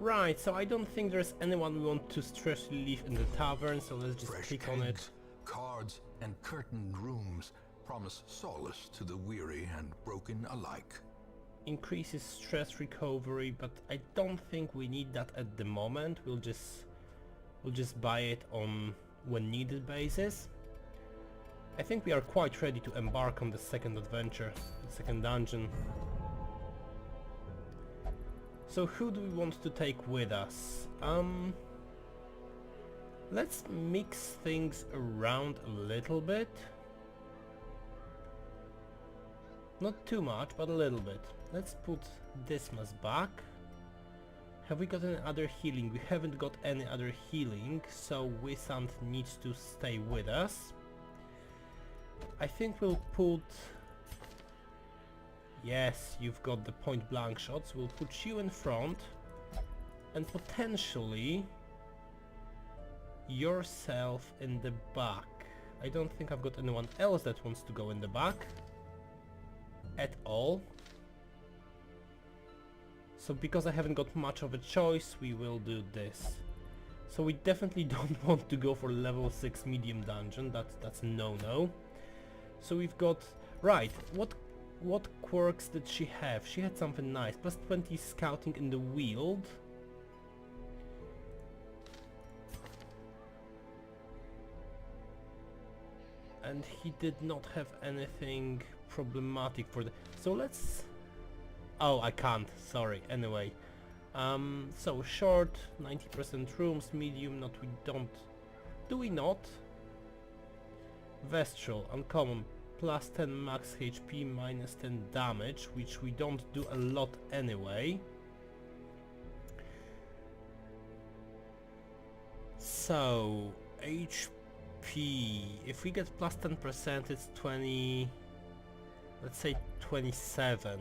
Right, so I don't think there's anyone we want to stress relief in the tavern, so let's just Fresh click on it. kegs, cards, and curtained rooms promise solace to the weary and broken alike. Increases stress recovery, but I don't think we need that at the moment. We'll just buy it on when needed basis. I think we are quite ready to embark on the second adventure, the second dungeon. So who do we want to take with us? Let's mix things around a little bit. Not too much, but a little bit. Let's put Dismas back. Have we got any other healing? We haven't got any other healing, so Wisant needs to stay with us. I think we'll put... Yes, you've got the point blank shots. We'll put you in front and potentially yourself in the back. I don't think I've got anyone else that wants to go in the back at all. So because I haven't got much of a choice, we will do this. So we definitely don't want to go for level 6 medium dungeon. That's a no-no. So we've got... Right, what quirks did she have? She had something nice. Plus 20 scouting in the wield. And he did not have anything problematic for the... So let's... Oh, I can't, sorry, anyway. So short, 90% rooms, medium, not we don't... Do we not? Vestral, uncommon, plus 10 max HP, minus 10 damage, which we don't do a lot anyway. So, HP, if we get plus 10% it's 20... Let's say 27.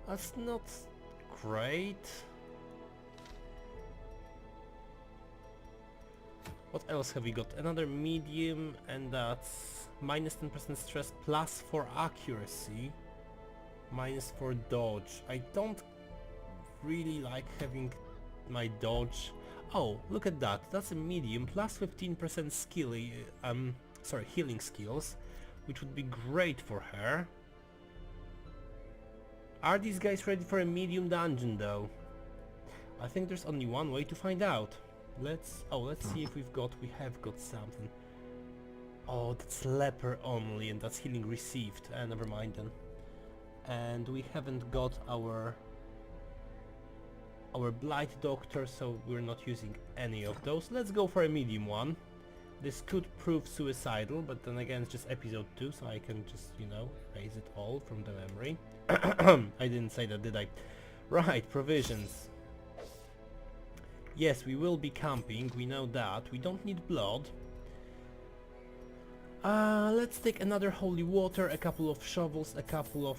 That's not great. What else have we got? Another medium, and that's minus 10% stress, plus 4 accuracy, minus 4 dodge. I don't really like having my dodge. Oh, look at that. That's a medium, plus 15% skill, healing skills, which would be great for her. Are these guys ready for a medium dungeon though? I think there's only one way to find out. Let's see if we have got something. Oh, that's leper only, and that's healing received. Never mind then. And we haven't got our blight doctor, so we're not using any of those. Let's go for a medium one. This could prove suicidal, but then again it's just episode 2, so I can just, you know, raise it all from the memory. I didn't say that, did I? Right, provisions. Yes, we will be camping, we know that. We don't need blood. Let's take another holy water, a couple of shovels, a couple of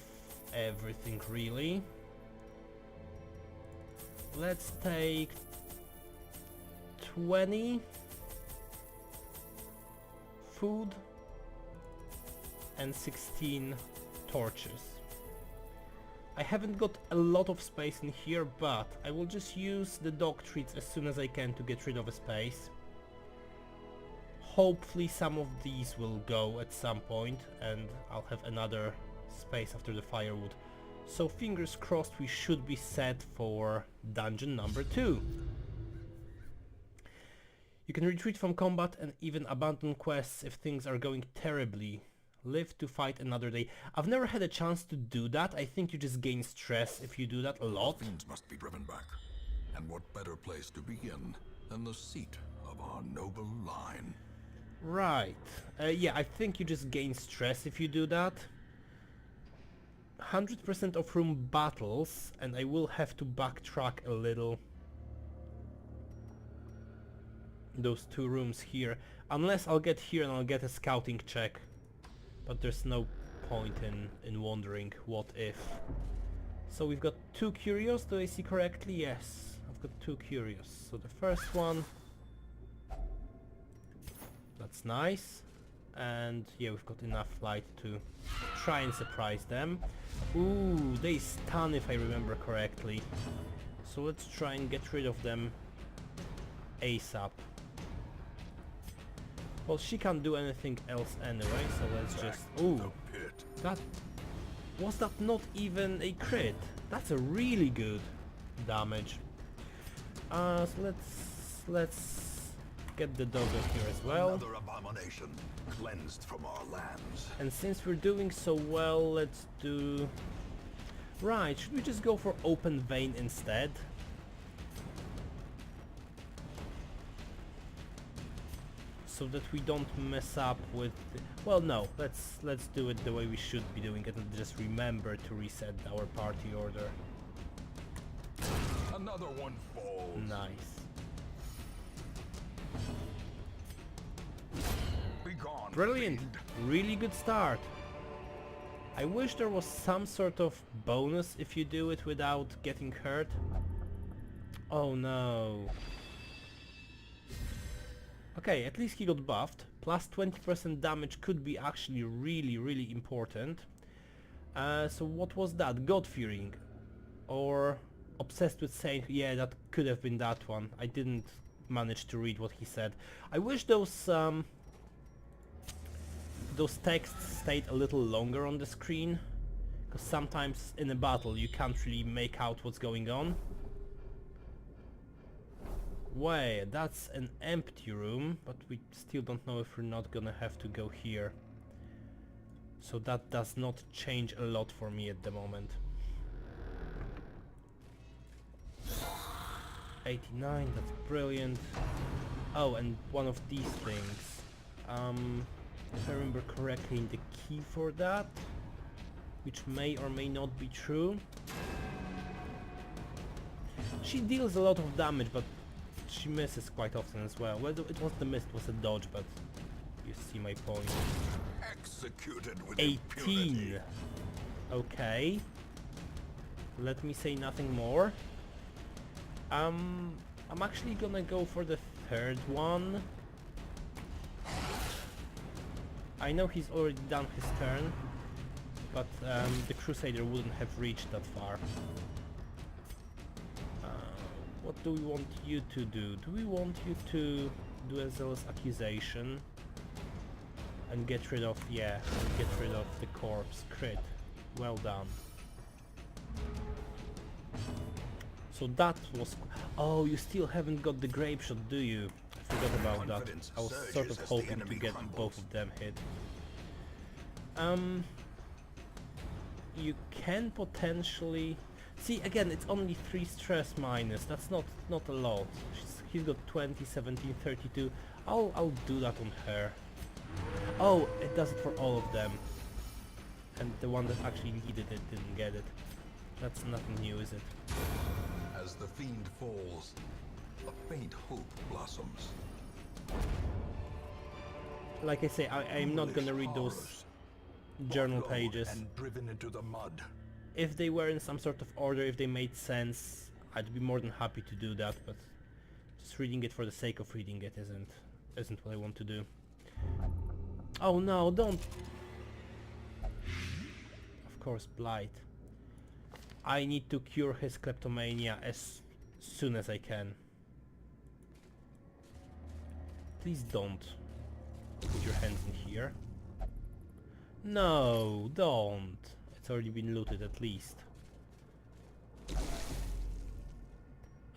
everything really. Let's take 20 food and 16 torches. I haven't got a lot of space in here, but I will just use the dog treats as soon as I can to get rid of a space. Hopefully some of these will go at some point and I'll have another space after the firewood. So fingers crossed we should be set for dungeon number 2. You can retreat from combat and even abandon quests if things are going terribly. Live to fight another day. I've never had a chance to do that. I think you just gain stress if you do that a lot. Fiends must be driven back. And what better place to begin than the seat of our noble line? Right. Yeah, I think you just gain stress if you do that. 100% of room battles, and I will have to backtrack a little. Those 2 rooms here. Unless I'll get here and I'll get a scouting check. But there's no point in wondering what if. So we've got 2 curios, do I see correctly? Yes, I've got 2 curios. So the first one, that's nice. And yeah, we've got enough light to try and surprise them. Ooh, they stun if I remember correctly. So let's try and get rid of them ASAP. Well, she can't do anything else anyway, so let's just... Ooh, The pit. that... Was that not even a crit? That's a really good damage. So let's get the doggo here as well. Another abomination cleansed from our lands. And since we're doing so well, let's do... Right, should we just go for open vein instead? So that we don't mess up with... Well, no, let's do it the way we should be doing it and just remember to reset our party order. Another one falls. Nice. Be gone, Brilliant! fiend. Really good start. I wish there was some sort of bonus if you do it without getting hurt. Oh no. Okay, at least he got buffed. Plus 20% damage could be actually really important. So what was that? God-fearing. Or obsessed with Saint. Yeah, that could have been that one. I didn't manage to read what he said. I wish those texts stayed a little longer on the screen. Because sometimes in a battle you can't really make out what's going on. Wait, that's an empty room, but we still don't know if we're not gonna have to go here. So that does not change a lot for me at the moment. 89, that's brilliant. Oh, and one of these things. If I remember correctly, the key for that, which may or may not be true. She deals a lot of damage, but she misses quite often as well. Well, it wasn't a miss, it was a dodge, but you see my point. Executed with 18. impunity. Okay. Let me say nothing more. I'm actually gonna go for the third one. I know he's already done his turn, but the Crusader wouldn't have reached that far. What do we want you to do? Do we want you to do a Zealous Accusation and get rid of, yeah, get rid of the corpse? Crit. Well done. So that was... Oh, you still haven't got the Grape Shot, do you? I forgot about that. Confidence I was sort surges of as the hoping to enemy get crumbles. both of them hit. You can potentially... See, again, it's only 3 stress minus. That's not a lot. He's got 20, 17, 32. I'll do that on her. Oh, it does it for all of them. And the one that actually needed it didn't get it. That's nothing new, is it? As the fiend falls, a faint hope blossoms. Like I say, I'm not gonna read those Horrors, journal brought low pages. and driven into the mud. If they were in some sort of order, if they made sense, I'd be more than happy to do that, but just reading it for the sake of reading it isn't what I want to do. Oh no, don't! Of course, Blight. I need to cure his kleptomania as soon as I can. Please don't put your hands in here. No, don't. It's already been looted at least.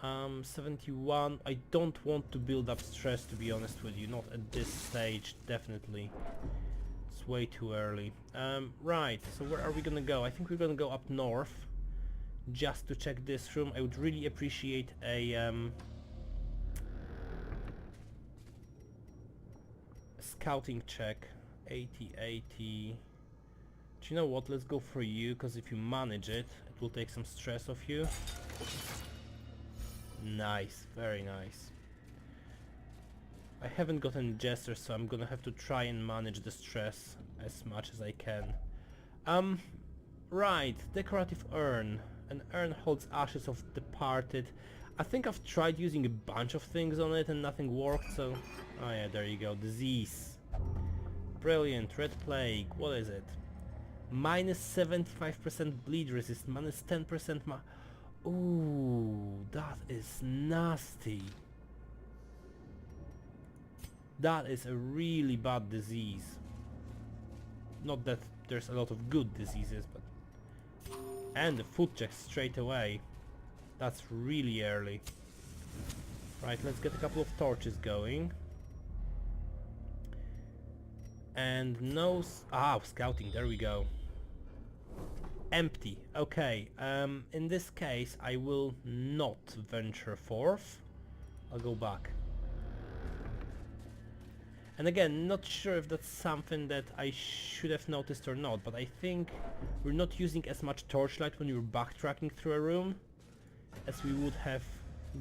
71. I don't want to build up stress, to be honest with you. Not at this stage, definitely. It's way too early. Right, so where are we gonna go? I think we're gonna go up north. Just to check this room. I would really appreciate a scouting check. 80. Do you know what? Let's go for you, because if you manage it, it will take some stress off you. Nice, very nice. I haven't got any jesters, so I'm gonna have to try and manage the stress as much as I can. Right, decorative urn. An urn holds ashes of departed. I think I've tried using a bunch of things on it and nothing worked, so... Oh yeah, there you go, disease. Brilliant, red plague, what is it? Minus 75% bleed resist, minus 10% Ooh, that is nasty. That is a really bad disease. Not that there's a lot of good diseases, but... And the food check straight away. That's really early. Right, let's get a couple of torches going. And no... scouting, there we go. Empty, okay. In this case, I will not venture forth. I'll go back. And again, not sure if that's something that I should have noticed or not, but I think we're not using as much torchlight when you're backtracking through a room as we would have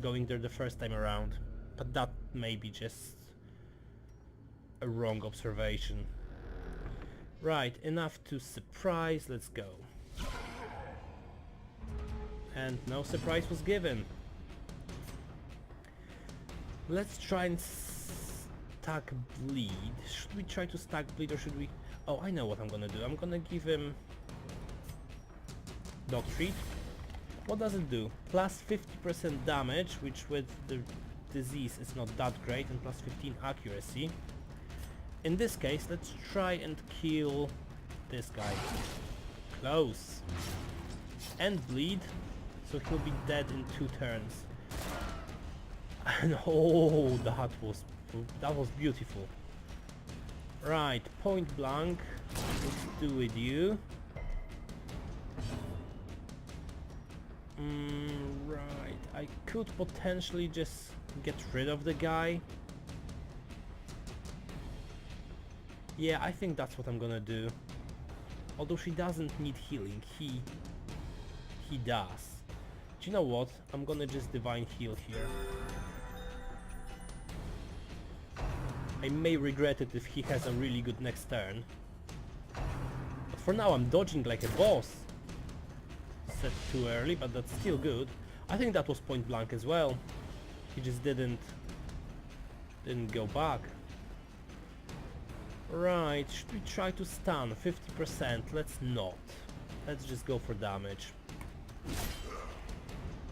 going there the first time around. But that may be just a wrong observation. Right, enough to surprise, let's go. And no surprise was given. Let's try and stack bleed. Should we try to stack bleed or should we... Oh, I know what I'm gonna do. I'm gonna give him dog treat. What does it do? Plus 50% damage, which with the disease is not that great, and plus 15 accuracy. In this case, let's try and kill this guy. Close. And bleed, so he'll be dead in 2 turns. And oh, that was beautiful. Right, point blank. Let's do with you. Right, I could potentially just get rid of the guy. Yeah, I think that's what I'm gonna do. Although she doesn't need healing, he does. Do you know what? I'm gonna just divine heal here. I may regret it if he has a really good next turn. But for now I'm dodging like a boss. Set too early, but that's still good. I think that was point blank as well. He just didn't go back. Right, should we try to stun? 50%, let's not. Let's just go for damage.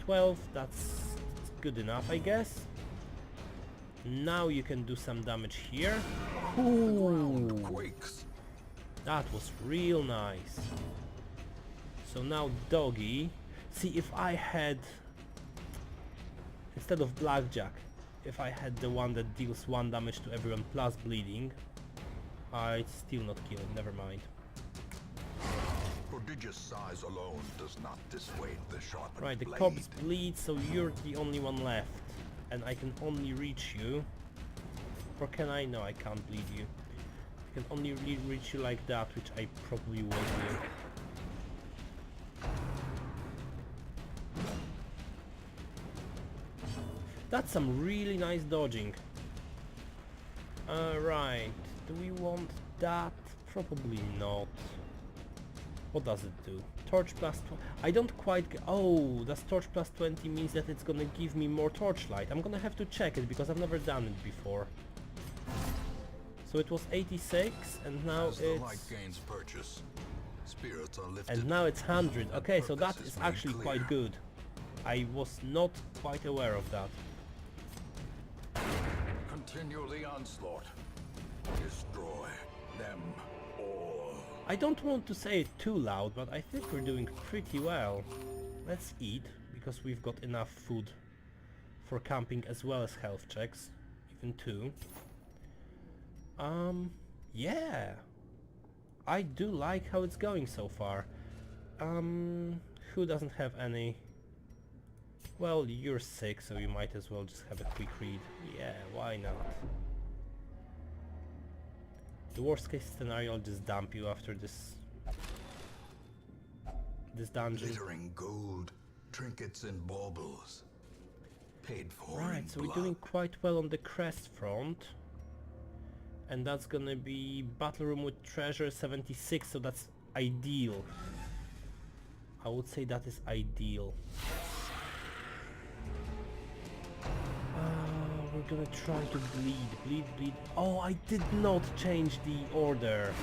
12, that's good enough, I guess. Now you can do some damage here. Ooh, Quakes. that was real nice. So now doggy. See, if I had, instead of blackjack, if I had the one that deals 1 damage to everyone plus bleeding, I'd still not kill him, never mind. Prodigious size alone does not dissuade the sharpened Right, the blade. corpse bleeds, so you're the only one left. And I can only reach you. Or can I? No, I can't bleed you. I can only reach you like that, which I probably will do. That's some really nice dodging. Right, do we want that? Probably not. What does it do? Torch plus 20. I don't quite oh, does torch plus 20 means that it's gonna give me more torchlight? I'm gonna have to check it because I've never done it before. So it was 86 and now As the it's... light gains purchase, spirits are lifted. And now it's 100. Okay, so that Purpose is is made actually clear. quite good. I was not quite aware of that. Continue the onslaught. Destroy them all. I don't want to say it too loud, but I think we're doing pretty well. Let's eat, because we've got enough food for camping as well as health checks. Even 2. Yeah. I do like how it's going so far. Who doesn't have any? Well, you're sick, so you might as well just have a quick read. Yeah, why not? The worst case scenario, I'll just dump you after this dungeon. Glittering gold, trinkets and baubles. Paid for in Right, so we're blood. doing quite well on the crest front. And that's gonna be battle room with treasure 76, so that's ideal. I would say that is ideal. We're gonna try to bleed. Oh, I did not change the order.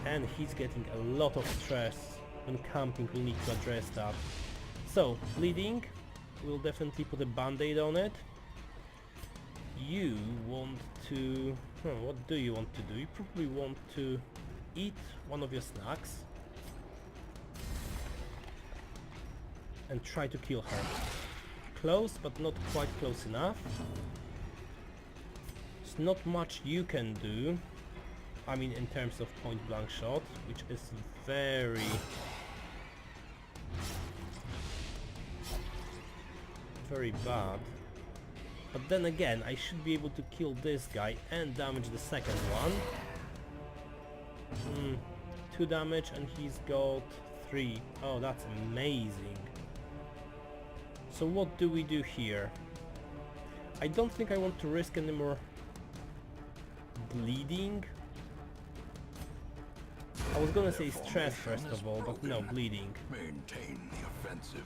And he's getting a lot of stress. when camping we'll need to address that. So, bleeding, we'll definitely put a band-aid on it. You want to... what do you want to do? You probably want to eat one of your snacks and try to kill her. Close, but not quite close enough. There's not much you can do. I mean, in terms of point-blank shot, which is very bad. But then again, I should be able to kill this guy and damage the second one. 2 damage and he's got 3. Oh, that's amazing. So what do we do here? I don't think I want to risk any more bleeding. I was gonna say stress first of all, but no, bleeding. Maintain the offensive.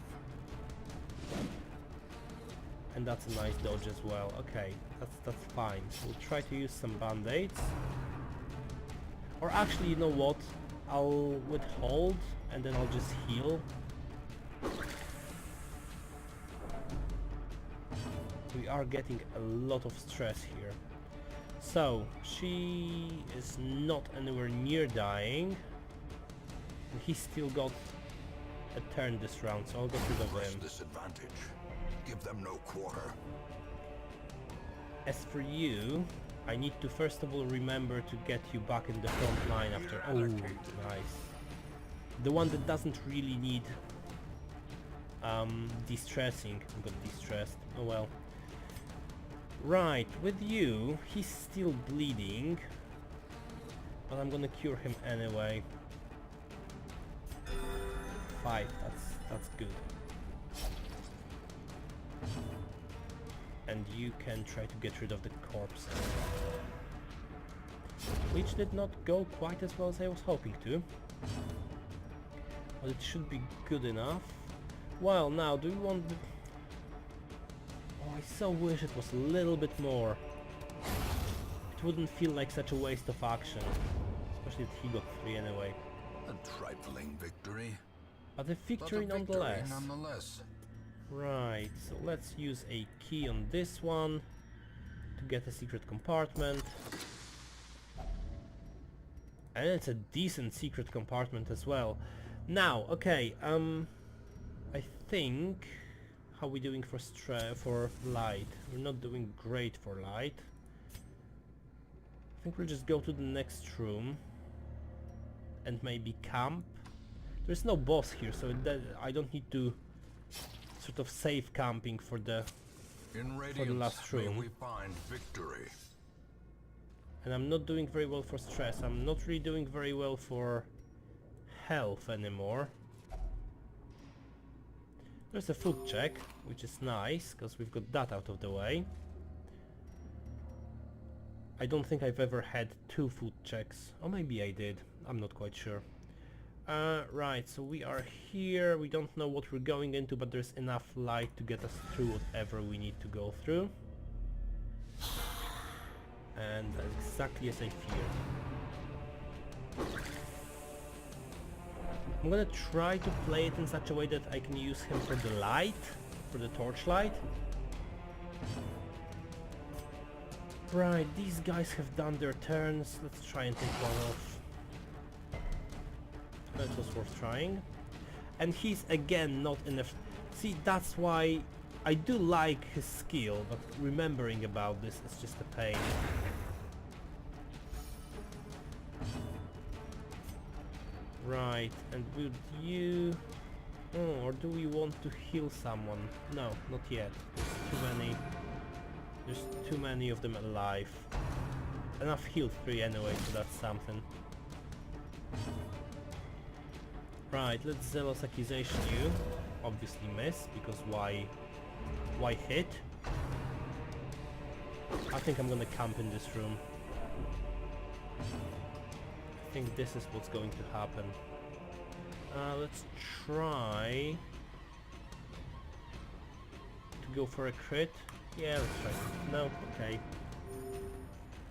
And that's a nice dodge as well. Okay, that's fine. We'll try to use some band-aids. Or actually, you know what? I'll withhold and then I'll just heal. We are getting a lot of stress here. So, she is not anywhere near dying. And he's still got a turn this round, so I'll get rid of him. Disadvantage. Give them no quarter. As for you, I need to first of all remember to get you back in the front line after... Oh, nice. The one that doesn't really need de-stressing. I got de-stressed. Oh well. Right, with you, he's still bleeding. But I'm gonna cure him anyway. 5, that's good. And you can try to get rid of the corpse. Which did not go quite as well as I was hoping to. But it should be good enough. Well, now, do we want the... Oh, I so wish it was a little bit more. It wouldn't feel like such a waste of action. Especially that he got 3 anyway. A trifling victory. But a victory nonetheless. nonetheless. Right, so let's use a key on this one to get a secret compartment. And it's a decent secret compartment as well. Now, okay, I think... How are we doing for light? We're not doing great for light. I think we'll just go to the next room and maybe camp. There's no boss here, so I don't need to sort of save camping for the last room. We find victory. And I'm not doing very well for stress. I'm not really doing very well for health anymore. There's a food check, which is nice, because we've got that out of the way. I don't think I've ever had 2 food checks. Or maybe I did. I'm not quite sure. Right, so we are here. We don't know what we're going into, but there's enough light to get us through whatever we need to go through. And that's exactly as I feared. I'm gonna try to play it in such a way that I can use him for the light, for the torchlight. Right, these guys have done their turns. Let's try and take one off. That was worth trying. And he's again not enough. See, that's why I do like his skill, but remembering about this is just a pain. Right, and would you... Oh, or do we want to heal someone? No, not yet. There's too many of them alive. Enough heal 3 anyway, so that's something. Right, let's Zealous Accusation you. Obviously miss, because why hit? I think I'm gonna camp in this room. I think this is what's going to happen. Let's try to go for a crit. Yeah, let's try. No, okay.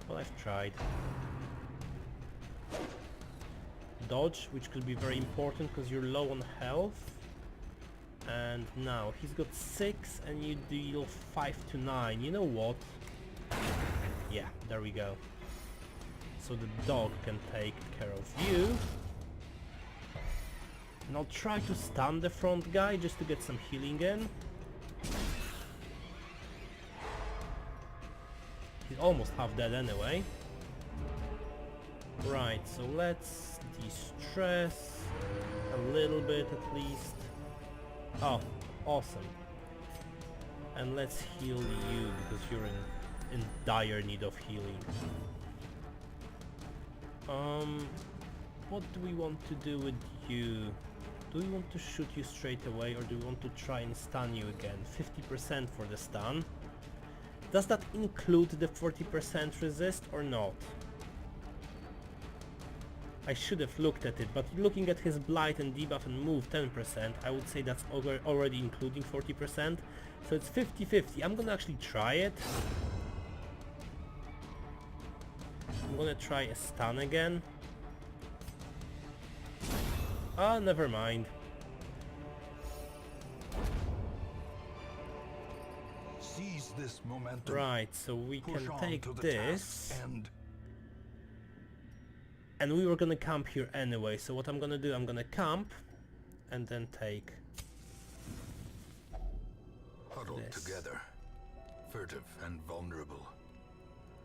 Well, I've tried. dodge, which could be very important because you're low on health. And now he's got 6 and you deal 5 to 9. You know what? Yeah, there we go. So the dog can take care of you. And I'll try to stun the front guy just to get some healing in. He's almost half dead anyway. Right, so let's de-stress a little bit at least. Oh, awesome. And let's heal you because you're in dire need of healing. What do we want to do with you? Do we want to shoot you straight away or do we want to try and stun you again? 50% for the stun. Does that include the 40% resist or not? I should have looked at it, but looking at his blight and debuff and move 10%, I would say that's already including 40%. So it's 50-50. I'm gonna actually try it. I'm gonna try a stun again. Ah, never mind. Seize this momentum. Right, so we Push can on take to the this. task's end. And we were gonna camp here anyway, so what I'm gonna do, I'm gonna camp and then take Huddled this. together, furtive and vulnerable.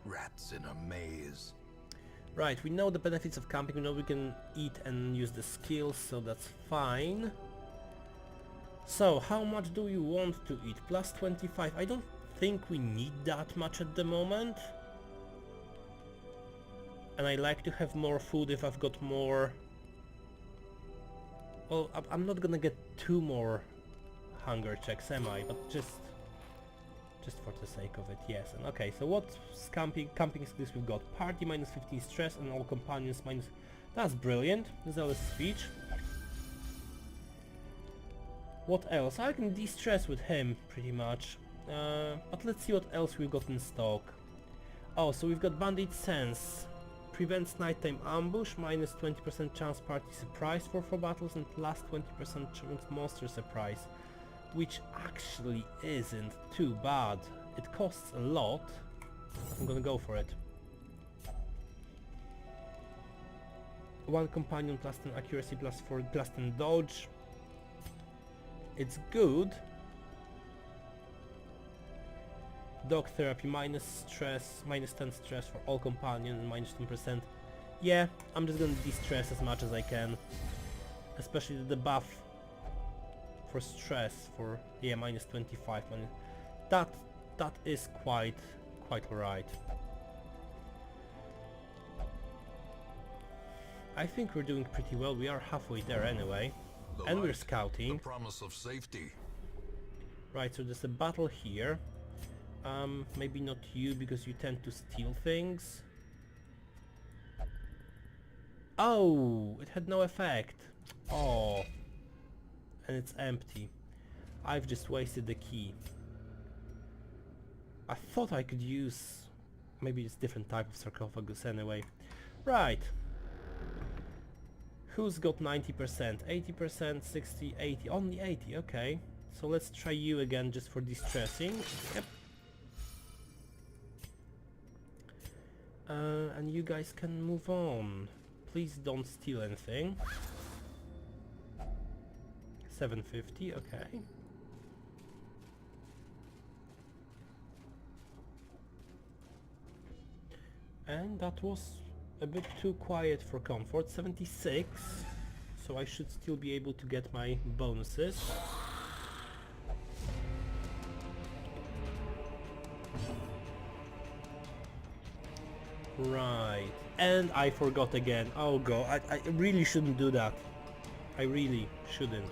Rats in a maze. Right, we know the benefits of camping, we know we can eat and use the skills, so that's fine. So, how much do you want to eat? Plus 25. I don't think we need that much at the moment. And I like to have more food if I've got more... Well, I'm not gonna get 2 more hunger checks, am I? But just for the sake of it, yes. And okay, so what camping skills we've got? Party minus 15 stress and all companions minus... That's brilliant. Zealous speech. What else? I can de-stress with him, pretty much. But let's see what else we've got in stock. Oh, so we've got Bandit Sense. Prevents nighttime ambush, minus 20% chance party surprise for 4 battles and plus 20% chance monster surprise. Which actually isn't too bad. It costs a lot. I'm gonna go for it. 1 companion plus 10 accuracy plus 4 plus 10 dodge. It's good. Dog therapy minus stress, minus 10 stress for all companions and minus 10%. Yeah, I'm just gonna de-stress as much as I can. Especially the buff for stress for, yeah, minus 25. That is quite alright. I think we're doing pretty well. We are halfway there anyway. The And we're light, scouting. The promise of safety. Right, so there's a battle here. Maybe not you because you tend to steal things. Oh, it had no effect. Oh. And it's empty. I've just wasted the key. I thought I could use... Maybe it's different type of sarcophagus anyway. Right. Who's got 90%? 80%, 60, 80. Only 80, okay. So let's try you again just for distressing. Yep. And you guys can move on. Please don't steal anything. 750, okay. And that was a bit too quiet for comfort. 76, so I should still be able to get my bonuses. Right, and I forgot again. Oh god, I really shouldn't do that. I really shouldn't.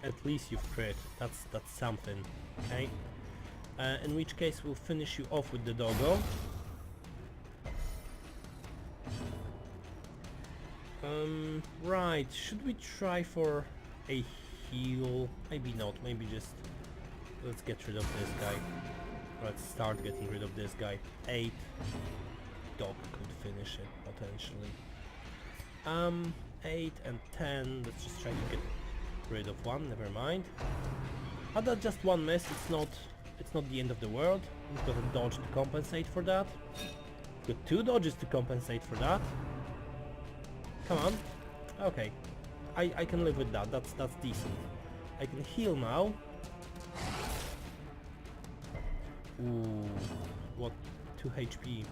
At least you've crit. That's something. Okay. In which case we'll finish you off with the doggo. Right. Should we try for a heal? Maybe not. Maybe just let's get rid of this guy. Let's start getting rid of this guy. 8. Dog could finish it, potentially. 8 and 10. Let's just try to get rid of one, never mind. But that's just one miss, it's not the end of the world. We've got a dodge to compensate for that. We've got 2 dodges to compensate for that. Come on. Okay. I can live with that, that's decent. I can heal now. Ooh, what? 2 HP.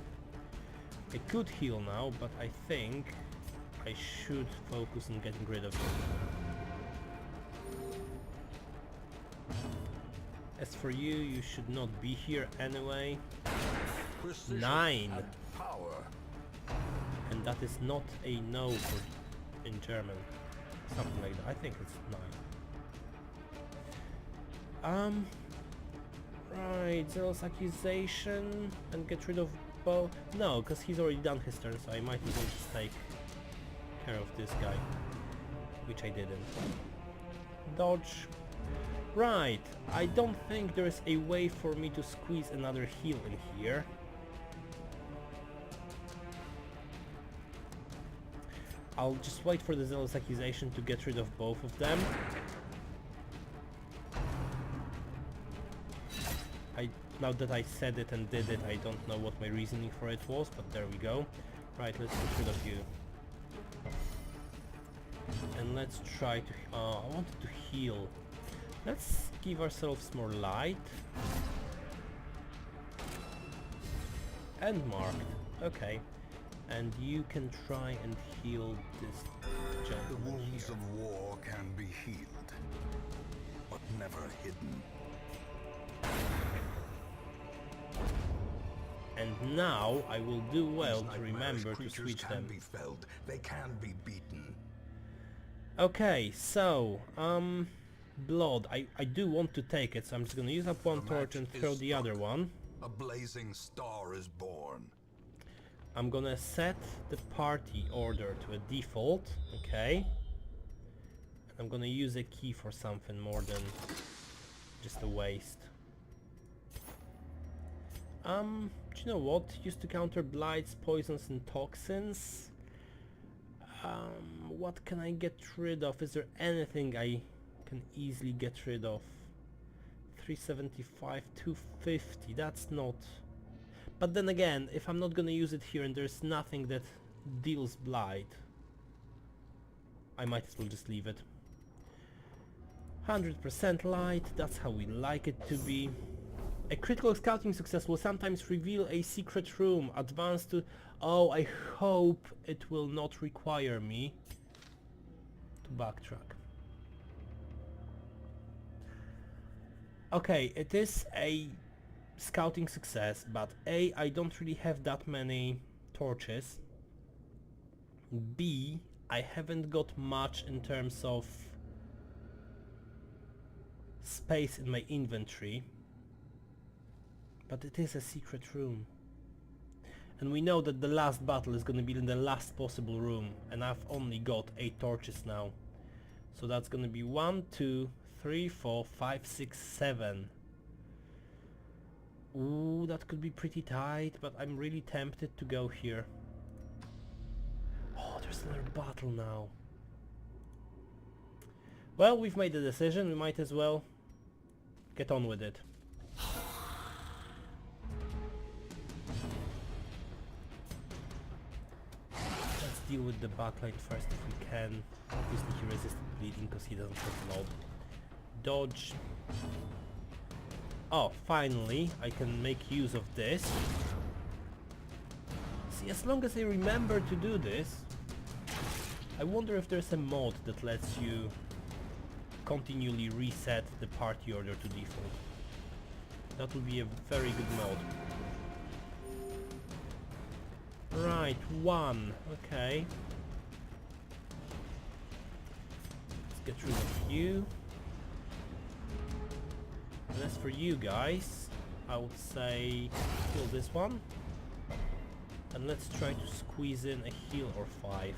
I could heal now, but I think I should focus on getting rid of it. As for you, you should not be here anyway. Precision 9. and power. And that is not a no for, in German. Something like that. I think it's 9. Right, Zealous Accusation and get rid of Bo. No, because he's already done his turn, so I might as well just take care of this guy. Which I didn't. Dodge. Right, I don't think there is a way for me to squeeze another heal in here. I'll just wait for the Zealous Accusation to get rid of both of them. Now that I said it and did it, I don't know what my reasoning for it was, but there we go. Right, let's get rid of you. And let's try to... I wanted to heal. Let's give ourselves more light. And marked. Okay. And you can try and heal this The gentleman wounds here. of war can be healed, but never hidden. And now I will do well These to nightmarish remember to creatures switch can them. be felled. They can be beaten. Okay, so, blood. I do want to take it, so I'm just gonna use up one The torch and match is throw the other struck. one. A blazing star is born. I'm gonna set the party order to a default, okay? And I'm gonna use a key for something more than just a waste. Do you know what? Used to counter blights, poisons and toxins. What can I get rid of? Is there anything I can easily get rid of? 375, 250, that's not... But then again, if I'm not gonna use it here and there's nothing that deals blight, I might as well just leave it. 100% light, that's how we like it to be. A critical scouting success will sometimes reveal a secret room. Advance to... Oh, I hope it will not require me to backtrack. Okay, it is a scouting success, but A, I don't really have that many torches. B, I haven't got much in terms of space in my inventory. But it is a secret room. And we know that the last battle is gonna be in the last possible room, and I've only got 8 torches now. So that's gonna be 1, 2, 3, 4, 5, 6, 7. Ooh, that could be pretty tight, but I'm really tempted to go here. Oh, there's another battle now. Well, we've made a decision, we might as well get on with it. Let's deal with the backline first if we can. Obviously he resisted bleeding because he doesn't have blood. Dodge. Oh, finally I can make use of this. See, as long as I remember to do this, I wonder if there's a mod that lets you continually reset the party order to default. That would be a very good mod. Right, 1. Okay. Let's get rid of you. And as for you guys, I would say kill this one. And let's try to squeeze in a heal or 5.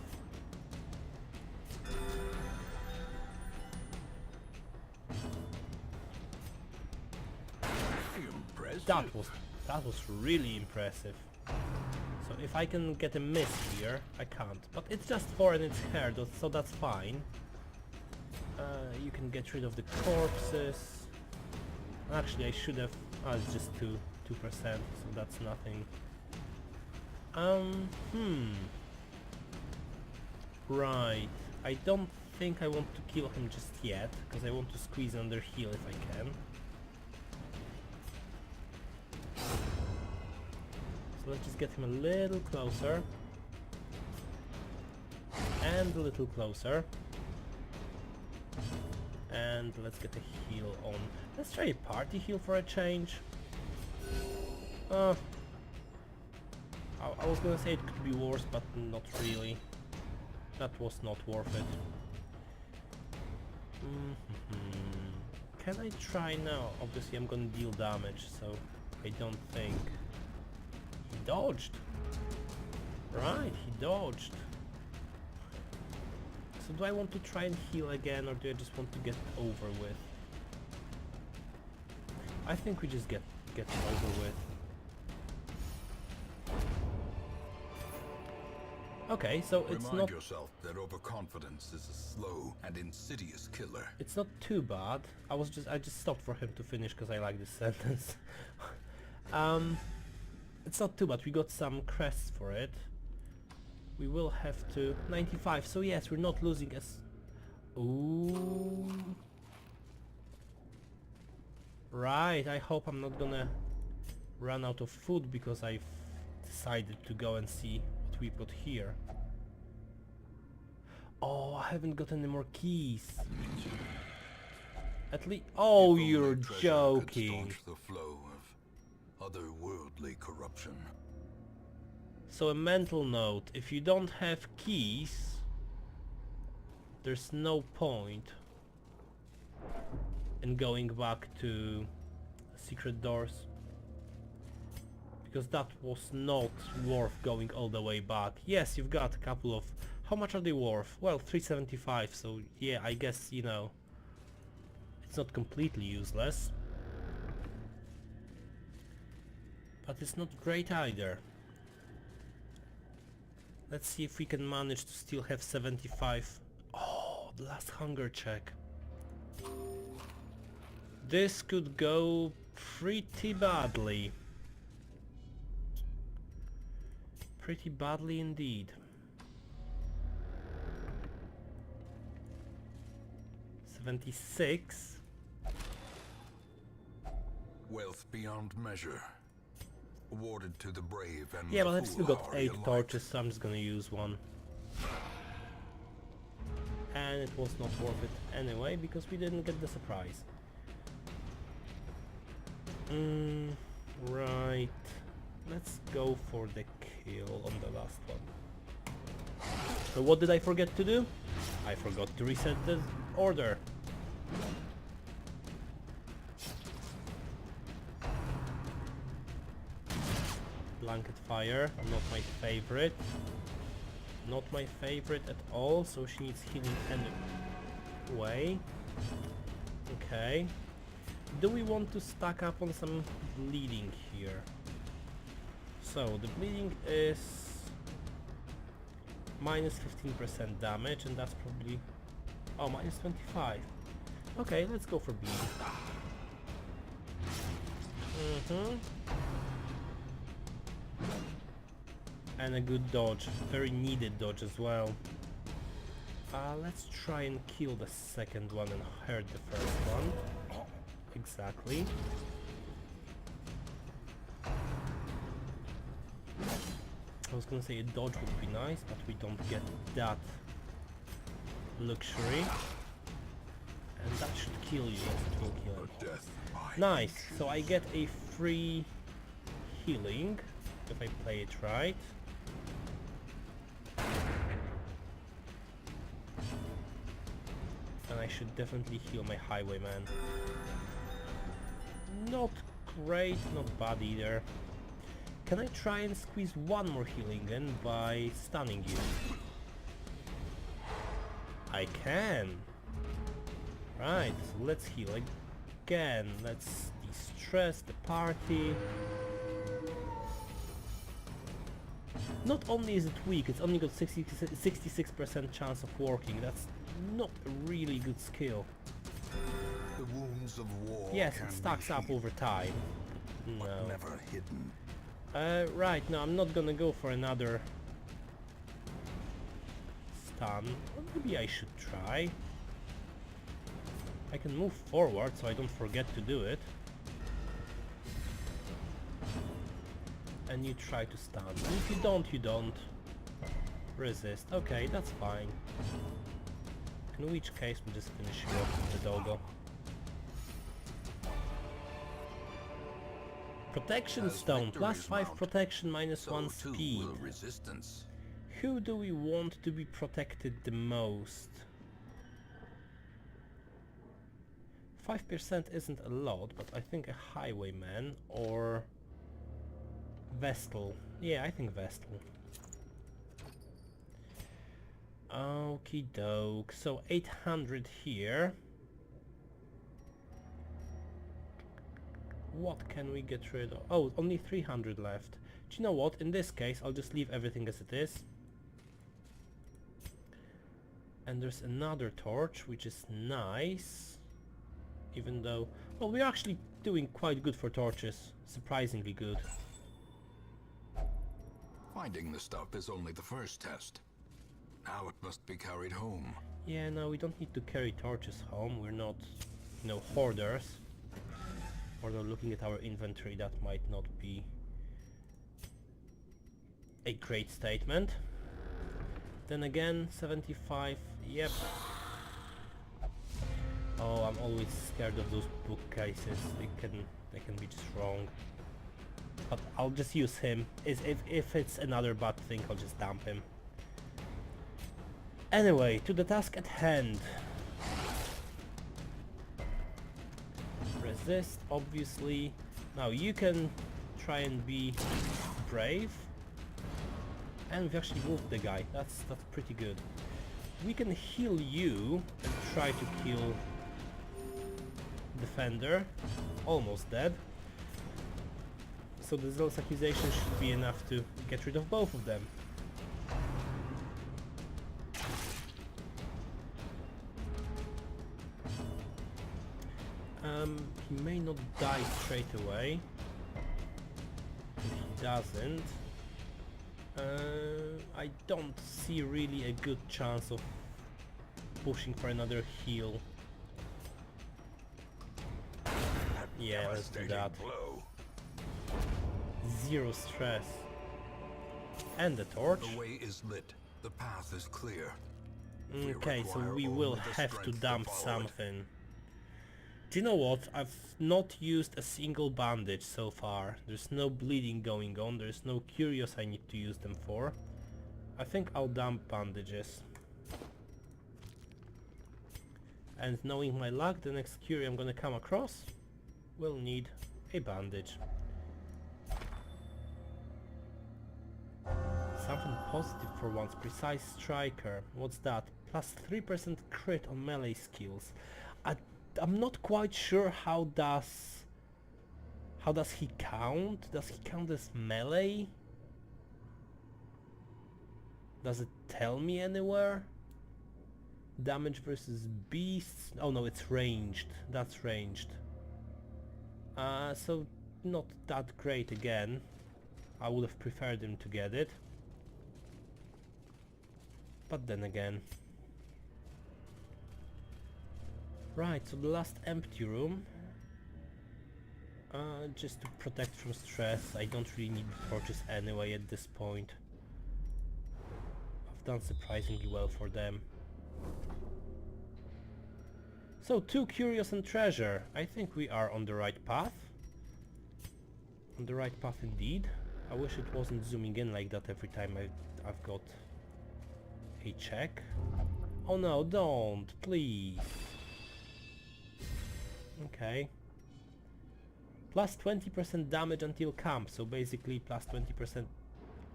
Impressed? that was really impressive. So if I can get a miss here, I can't. But it's just 4 and it's hair, so that's fine. You can get rid of the corpses. Actually, I should have... Oh, it's just 2%, so that's nothing. Right. I don't think I want to kill him just yet, because I want to squeeze under heal if I can. So let's just get him a little closer. And a little closer. And let's get a heal on. Let's try a party heal for a change. I was gonna say it could be worse, but not really. That was not worth it. Can I try now? Obviously I'm gonna deal damage, so I don't think... He dodged! Right, he dodged. So do I want to try and heal again, or do I just want to get over with? I think we just get over with. Okay, so it's Remind not... yourself that overconfidence is a slow and insidious killer. It's not too bad. I just stopped for him to finish because I like this sentence. It's not too bad. We got some crests for it. We will have to... 95, so yes, we're not losing as... Ooh. Right, I hope I'm not gonna run out of food because I've decided to go and see what we've got here. Oh, I haven't got any more keys. At least... Oh, If only you're treasure could joking. staunch the flow of otherworldly corruption. So a mental note, if you don't have keys, there's no point in going back to secret doors. Because that was not worth going all the way back. Yes, you've got a couple of... How much are they worth? Well, 375, so yeah, I guess, you know, it's not completely useless. But it's not great either. Let's see if we can manage to still have 75. Oh, the last hunger check. This could go pretty badly. Pretty badly indeed. 76. Wealth beyond measure. Awarded to the brave and Yeah, but I've still got 8 alike. torches, so I'm just gonna use one. And it was not worth it anyway, because we didn't get the surprise. Right. Let's go for the kill on the last one. So what did I forget to do? I forgot to reset the order. Blanket fire, not my favorite. Not my favorite at all, so she needs healing anyway. Okay. Do we want to stack up on some bleeding here? So the bleeding is minus 15% damage, and that's probably... Oh, minus 25. Okay, let's go for bleeding. And a good dodge, very needed dodge as well. Let's try and kill the second one and hurt the first one. Exactly. I was gonna say a dodge would be nice, but we don't get that luxury. And that should kill you, yes, it will kill him. Death by Nice, so I get a free healing, if I play it right. And I should definitely heal my highwayman. Not great, not bad either. Can I try and squeeze one more healing in by stunning you? I can! Right, so let's heal again. Let's stress the party. Not only is it weak, it's only got 66% chance of working. That's not a really good skill. The wounds of war Yes, can it stacks be up healed, over time. but No. never hidden. Right, no, I'm not gonna go for another stun. Or maybe I should try. I can move forward so I don't forget to do it. And you try to stun. And if you don't, you don't. Resist. Okay, that's fine. In which case we'll just finish you off with the doggo. Protection As stone, plus victories 5 mount, protection, minus 1 So too speed. will resistance. Who do we want to be protected the most? 5% isn't a lot, but I think a highwayman or Vestal. Yeah, I think Vestal. Okie doke. So 800 here. What can we get rid of? Oh, only 300 left. Do you know what? In this case, I'll just leave everything as it is. And there's another torch, which is nice. Even though... Well, we're actually doing quite good for torches. Surprisingly good. Finding the stuff is only the first test. Now it must be carried home. Yeah, no, we don't need to carry torches home. We're not, you know, hoarders. Although looking at our inventory, that might not be a great statement. Then again, 75, yep. Oh, I'm always scared of those bookcases. They can be just wrong. But I'll just use him. If it's another bad thing, I'll just dump him. Anyway, to the task at hand. Resist, obviously. Now you can try and be brave. And we've actually moved the guy. That's pretty good. We can heal you and try to kill Defender. Almost dead. So the Zealous Accusation should be enough to get rid of both of them. He may not die straight away. If he doesn't, I don't see really a good chance of pushing for another heal. Yeah, let's do that. Blow. Zero stress. And the torch. The way is lit. The path is clear. We Okay, so require we only will the have to strength to dump follow it. something. Do you know what? I've not used a single bandage so far. There's no bleeding going on, there's no curios I need to use them for. I think I'll dump bandages. And knowing my luck, the next curio I'm gonna come across will need a bandage. Something positive for once. Precise striker. What's that? Plus 3% crit on melee skills. I'm not quite sure how does he count? Does he count as melee? Does it tell me anywhere? Damage versus beasts. Oh no, it's ranged. That's ranged. So not that great again. I would have preferred him to get it. But then again. Right, so the last empty room. Just to protect from stress. I don't really need torches anyway at this point. I've done surprisingly well for them. So 2 curios and treasure. I think we are on the right path. On the right path indeed. I wish it wasn't zooming in like that every time I've got a check. Oh no, don't, please. Okay. Plus 20% damage until camp, so basically plus 20%.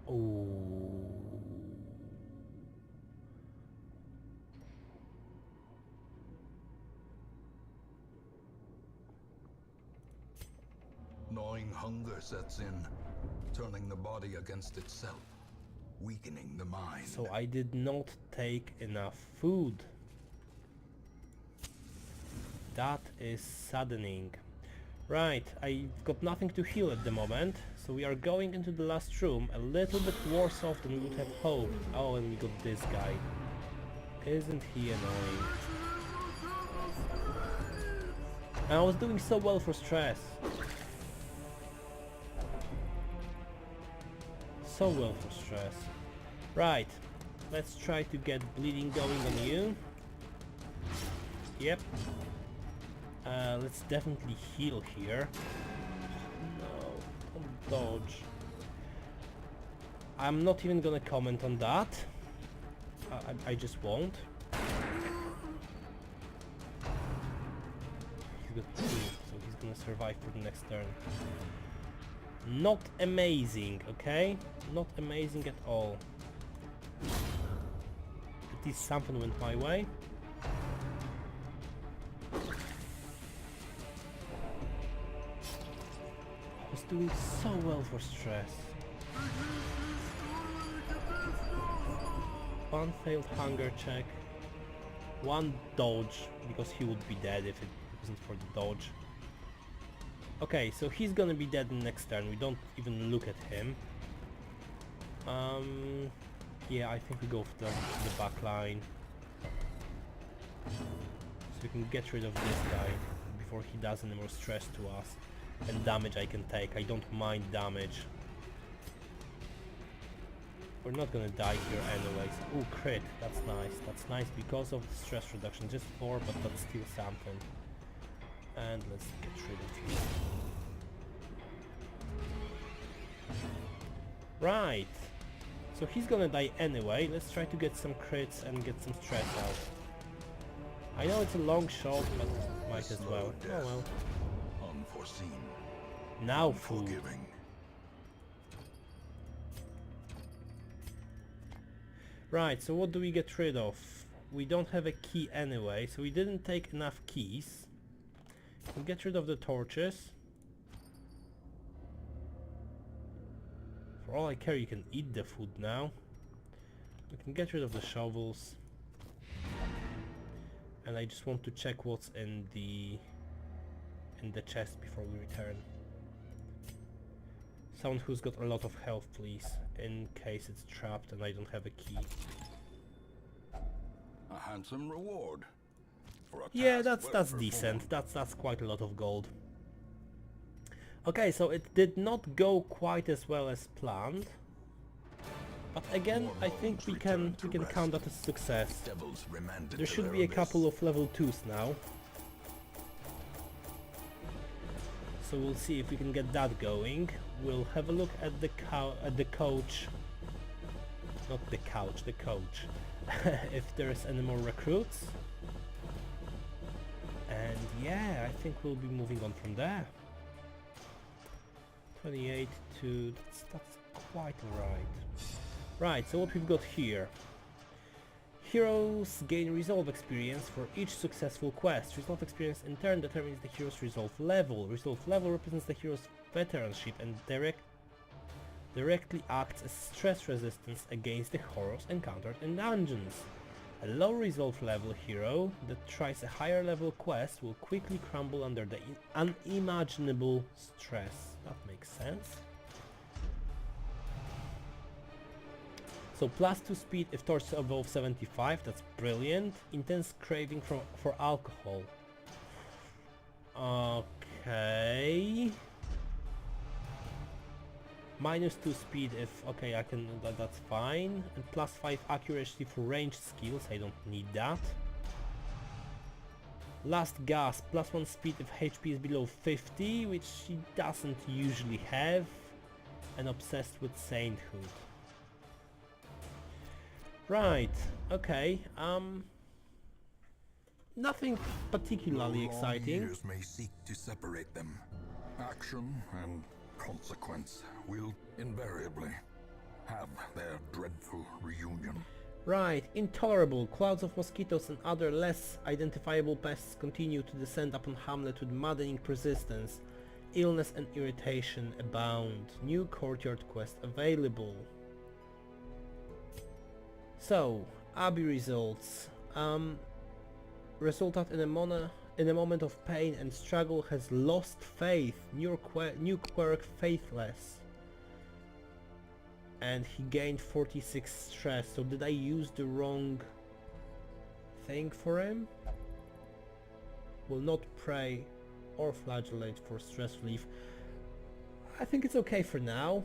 Oh. Gnawing hunger sets in, turning the body against itself, weakening the mind. So I did not take enough food. That is saddening. Right, I've got nothing to heal at the moment, so we are going into the last room, a little bit worse off than we would have hoped. Oh, and we got this guy. Isn't he annoying? And I was doing so well for stress. So well for stress. Right, let's try to get bleeding going on you. Yep. Let's definitely heal here. No, don't dodge. I'm not even gonna comment on that. I just won't. He's got 2, so he's gonna survive for the next turn. Not amazing, okay? Not amazing at all. At least something went my way. I was doing so well for stress. One failed hunger check. One dodge, because he would be dead if it wasn't for the dodge. Okay, so he's gonna be dead in next turn. We don't even look at him. Yeah, I think we go for the back line. So we can get rid of this guy before he does any more stress to us. And damage I can take. I don't mind damage. We're not gonna die here anyways. Ooh, crit. That's nice. That's nice because of the stress reduction. Just 4, but that's still something. And let's get rid of you. Right. So he's gonna die anyway. Let's try to get some crits and get some stress out. I know it's a long shot, but might as well. Oh well. Unforeseen. Now food. Unforgiving. Right, so what do we get rid of? We don't have a key anyway, so we didn't take enough keys. We get rid of the torches. For all I care, you can eat the food now. We can get rid of the shovels. And I just want to check what's in the chest before we return. Someone who's got a lot of health, please, in case it's trapped and I don't have a key. A handsome reward. For a Yeah, task that's well decent. performed. That's quite a lot of gold. Okay, so it did not go quite as well as planned. But again, More I think bones we return can to count rest. that as success. Devils remanded There to should their be a abyss. couple of level 2s now. So we'll see if we can get that going. We'll have a look at the coach. Not the couch, the coach. If there's any more recruits. And yeah, I think we'll be moving on from there. 28 to... that's quite alright. Right, so what we've got here. Heroes gain resolve experience for each successful quest. Resolve experience in turn determines the hero's resolve level. Resolve level represents the hero's veteranship and directly acts as stress resistance against the horrors encountered in dungeons. A low resolve level hero that tries a higher level quest will quickly crumble under the unimaginable stress. That makes sense. So +2 speed if torch above 75, that's brilliant. Intense craving for alcohol. Okay. -2 speed if, okay, I can, that's fine. And +5 accuracy for ranged skills, I don't need that. Last gasp, +1 speed if HP is below 50, which she doesn't usually have. And obsessed with sainthood. Right, okay, nothing particularly Long exciting. years may seek to separate them. Action and consequence will invariably have their dreadful reunion. Right, intolerable. Clouds of mosquitoes and other less identifiable pests continue to descend upon Hamlet with maddening persistence. Illness and irritation abound. New courtyard quest available. So, Abbey results. Resultant in a moment of pain and struggle has lost faith. New quirk Faithless. And he gained 46 stress. So did I use the wrong thing for him? Will not pray or flagellate for stress relief. I think it's okay for now.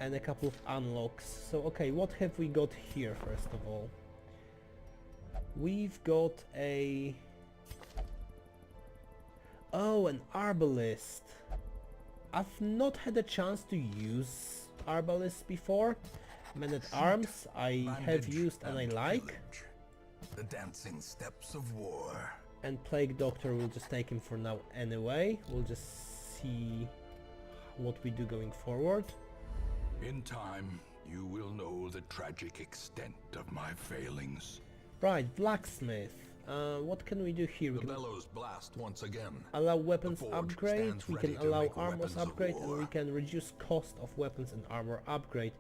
And a couple of unlocks. So okay, what have we got here first of all? We've got a... Oh, an Arbalist. I've not had a chance to use Arbalist before. Men-at-Arms I have used and I like. Pillage. The dancing steps of war. And Plague Doctor, we'll just take him for now anyway. We'll just see what we do going forward. In time, you will know the tragic extent of my failings. Right, Blacksmith. What can we do here? We The can bellows blast once again. allow weapons The forge upgrade, stands we ready can to allow make armors weapons of upgrade, and we war. can reduce cost of weapons and armor upgrade.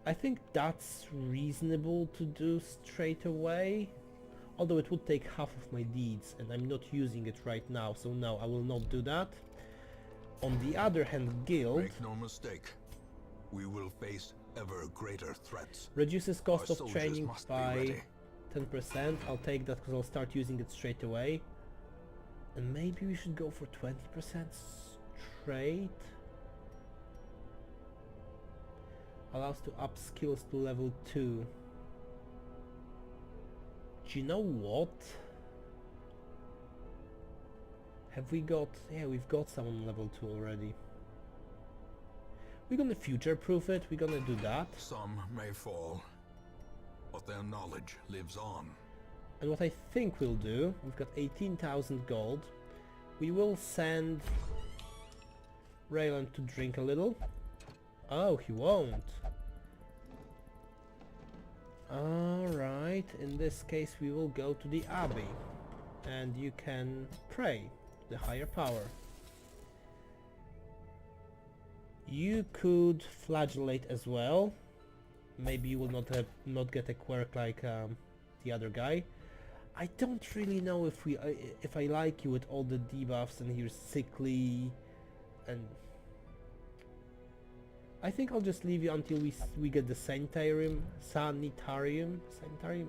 I think that's reasonable to do straight away. Although it would take half of my deeds, and I'm not using it right now, so no, I will not do that. On the other hand, Guild Make no mistake, we will face ever greater threats. reduces Our cost of soldiers training must be by ready. 10%. I'll take that because I'll start using it straight away. And maybe we should go for 20% straight. Allows to up skills to level 2. Do you know what? Have we got... Yeah, we've got some on level 2 already. We're gonna future-proof it, we're gonna do that. Some may fall, but their knowledge lives on. And what I think we'll do, we've got 18,000 gold. We will send Raylan to drink a little. Oh, he won't. Alright, in this case we will go to the Abbey. And you can pray the higher power. You could flagellate as well. Maybe you will not get a quirk like the other guy. I don't really know if I like you with all the debuffs and you're sickly, and I think I'll just leave you until we get the sanitarium,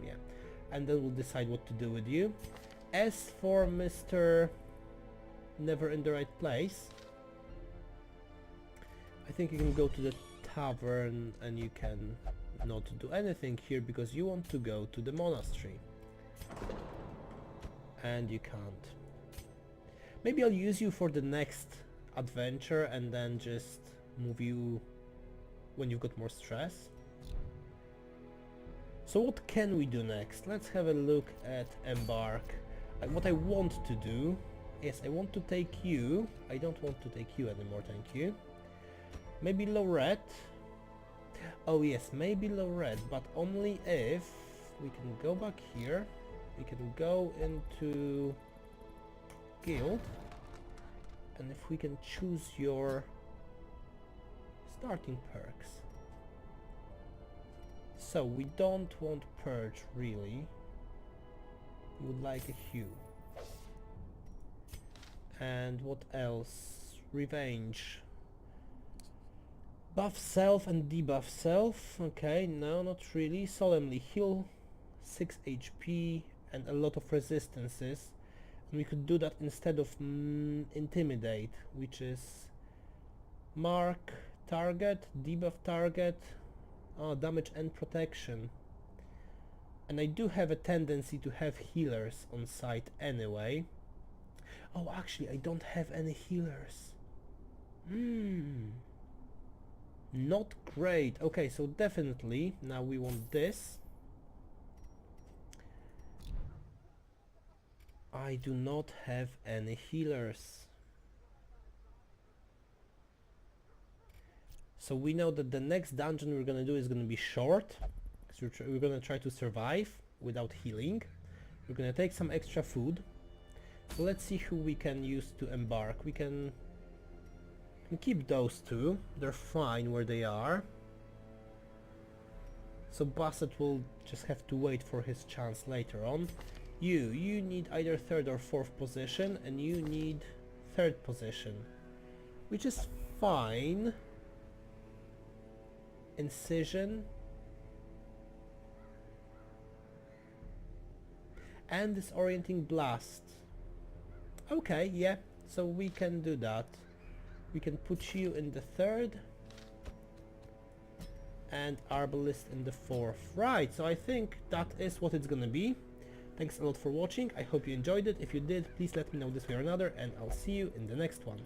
yeah, and then we'll decide what to do with you. As for Mr. Never in the Right Place, I think you can go to the tavern and you can not do anything here because you want to go to the monastery. And you can't. Maybe I'll use you for the next adventure and then just move you when you've got more stress. So what can we do next? Let's have a look at Embark. What I want to do is I want to take you. I don't want to take you anymore, thank you. Maybe Lorette. Oh yes, maybe Lorette, but only if we can go back here. We can go into Guild, and if we can choose your starting perks. So we don't want Purge really. We would like a Hue. And what else? Revenge. Buff self and debuff self. Okay, no, not really. Solemnly heal 6 HP and a lot of resistances. And we could do that instead of Intimidate, which is mark target, debuff target, damage and protection. And I do have a tendency to have healers on site anyway. Oh, actually, I don't have any healers. Not great. Okay, so definitely now we want this. I do not have any healers. So we know that the next dungeon we're gonna do is gonna be short, because we're gonna try to survive without healing. We're gonna take some extra food. So let's see who we can use to embark. We can keep those two. They're fine where they are. So Bassett will just have to wait for his chance later on. You need either third or fourth position, and you need third position, which is fine. Incision. And disorienting blast. Okay, yeah, so we can do that. We can put you in the third and Arbalist in the fourth. Right, so I think that is what it's gonna be. Thanks a lot for watching. I hope you enjoyed it. If you did, please let me know this way or another, and I'll see you in the next one.